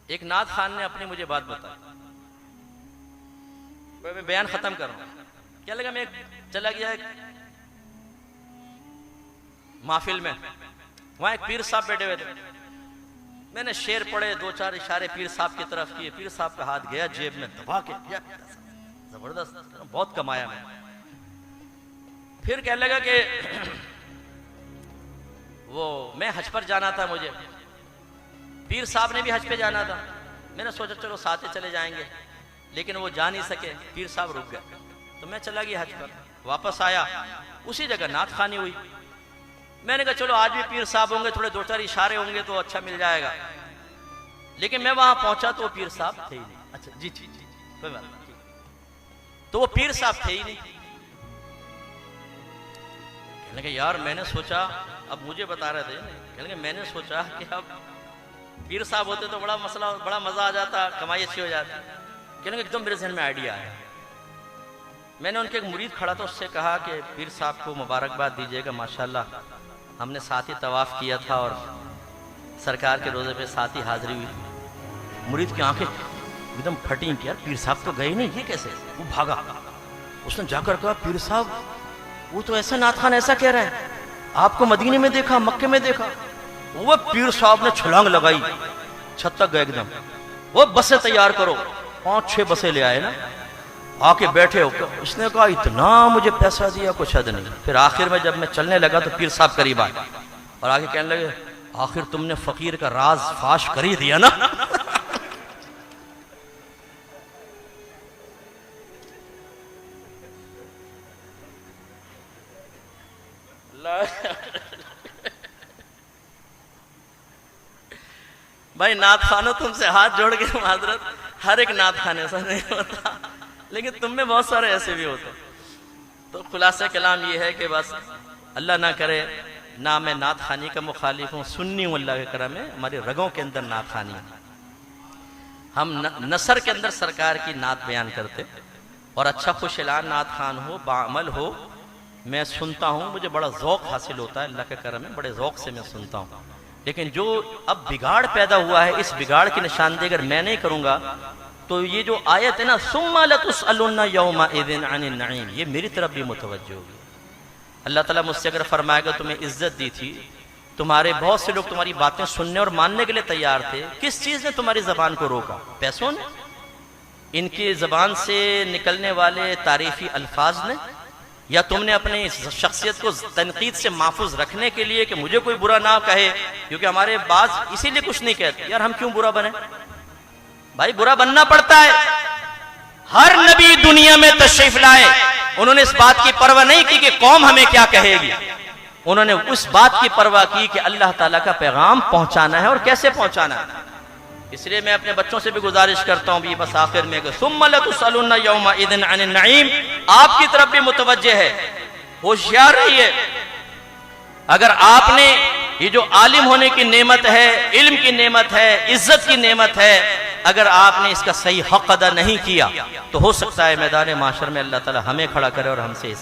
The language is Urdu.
ایک نعت خان نے اپنی مجھے بات بتائی، میں بیان ختم کر رہا ہوں. کیا لگا میں چلا گیا ایک محفل میں، وہاں ایک پیر صاحب بیٹھے ہوئے تھے. میں نے شعر پڑھے، دو چار اشارے پیر صاحب کی طرف کیے. پیر صاحب کا ہاتھ گیا جیب میں، دبا کے کیا زبردست، بہت کمایا میں. پھر کہنے لگا کہ وہ میں حج پر جانا تھا، مجھے پیر صاحب نے بھی حج پہ جانا تھا. میں نے سوچا چلو ساتھ ہی چلے جائیں گے، لیکن وہ جا نہیں سکے، پیر صاحب رک گئے. تو میں چلا گیا حج پر. واپس آیا، اسی جگہ نعت خوانی ہوئی. میں نے کہا چلو آج بھی پیر صاحب ہوں گے، تھوڑے دو چار اشارے ہوں گے تو اچھا مل جائے گا. لیکن میں وہاں پہنچا تو وہ پیر صاحب تھے ہی نہیں. اچھا جی جی جی کوئی بات نہیں. تو وہ پیر صاحب تھے ہی نہیں. کہنے کہ یار میں نے سوچا، اب مجھے بتا رہے تھے، کہنے کہ میں نے سوچا کہ اب پیر صاحب ہوتے تو بڑا مسئلہ، بڑا مزہ آ جاتا، کمائی اچھی ہو جاتی. کہنے کہ ایک دم میرے ذہن میں آئیڈیا آیا. میں نے ان کے ایک مرید کھڑا تھا، اس سے کہا کہ پیر صاحب کو مبارکباد دیجئے گا، ماشاءاللہ ہم نے ساتھ ہی طواف کیا تھا اور سرکار کے روزے پہ ساتھ ہی حاضری ہوئی. مرید کی آنکھیں ایک دم پھٹیں کہ یار پیر صاحب تو گئے نہیں، یہ کیسے؟ وہ بھاگا. اس نے جا کر کہا پیر صاحب وہ تو ایسا نعت خان ایسا کہہ رہے ہیں، آپ کو مدینے میں دیکھا، مکے میں دیکھا. وہ پیر صاحب نے چھلانگ لگائی، چھت تک گئے ایک دم. وہ بسیں تیار کرو، 5-6 بسیں لے آئے نا، آ کے بیٹھے ہو. اس نے کہا اتنا مجھے پیسہ دیا کچھ حد نہیں. پھر آخر میں جب میں چلنے لگا تو پیر صاحب قریب آئے اور آگے کہنے لگے آخر تم نے فقیر کا راز فاش کر ہی دیا نا. بھائی نعت خوانو تم سے ہاتھ جوڑ کے معذرت، ہر ایک نعت خان ایسا نہیں ہوتا، لیکن تم میں بہت سارے ایسے بھی ہوتے. تو خلاصہ کلام یہ ہے کہ بس اللہ نہ کرے، نہ میں نعت خوانی کا مخالف ہوں، سنی ہوں اللہ کے کرم ہے، ہماری رگوں کے اندر نعت خوانی ہے. ہم نثر کے اندر سرکار کی نعت بیان کرتے، اور اچھا خوش اعلان نعت خوان ہو، باعمل ہو. میں سنتا ہوں، مجھے بڑا ذوق حاصل ہوتا ہے اللہ کے کرم ہے، بڑے ذوق سے میں سنتا ہوں. لیکن جو اب بگاڑ پیدا ہوا ہے، اس بگاڑ کی نشاندہی اگر میں نہیں کروں گا تو یہ جو آیت ہے نا ثم لتسألن یومئذ عن النعیم، یہ میری طرف بھی متوجہ ہوگی. اللہ تعالیٰ مجھ سے اگر فرمائے گا تمہیں عزت دی تھی، تمہارے بہت سے لوگ تمہاری باتیں سننے اور ماننے کے لیے تیار تھے، کس چیز نے تمہاری زبان کو روکا؟ پیسوں نے؟ ان کی زبان سے نکلنے والے تعریفی الفاظ نے؟ یا تم نے اپنی شخصیت کو تنقید سے محفوظ رکھنے کے لیے کہ مجھے کوئی برا نہ کہے؟ کیونکہ ہمارے بعض اسی لیے کچھ نہیں کہتے یار ہم کیوں برا بنے. بھائی برا بننا پڑتا ہے. ہر نبی دنیا میں تشریف لائے، انہوں نے اس بات کی پرواہ نہیں کی کہ قوم ہمیں کیا کہے گی. انہوں نے اس بات کی پرواہ کی کہ اللہ تعالیٰ کا پیغام پہنچانا ہے اور کیسے پہنچانا ہے. اس لیے میں اپنے بچوں سے بھی گزارش کرتا ہوں بھی بس آخر میں کہ ثم لتسألن یومئذ عن النعیم، آپ کی طرف بھی متوجہ ہے. ہوشیار رہیے. اگر آپ نے یہ جو عالم ہونے کی نعمت ہے، علم کی نعمت ہے، عزت کی نعمت ہے، اگر آپ نے اس کا صحیح حق ادا نہیں کیا تو ہو سکتا ہے میدان معاشر میں اللہ تعالی ہمیں کھڑا کرے اور ہم سے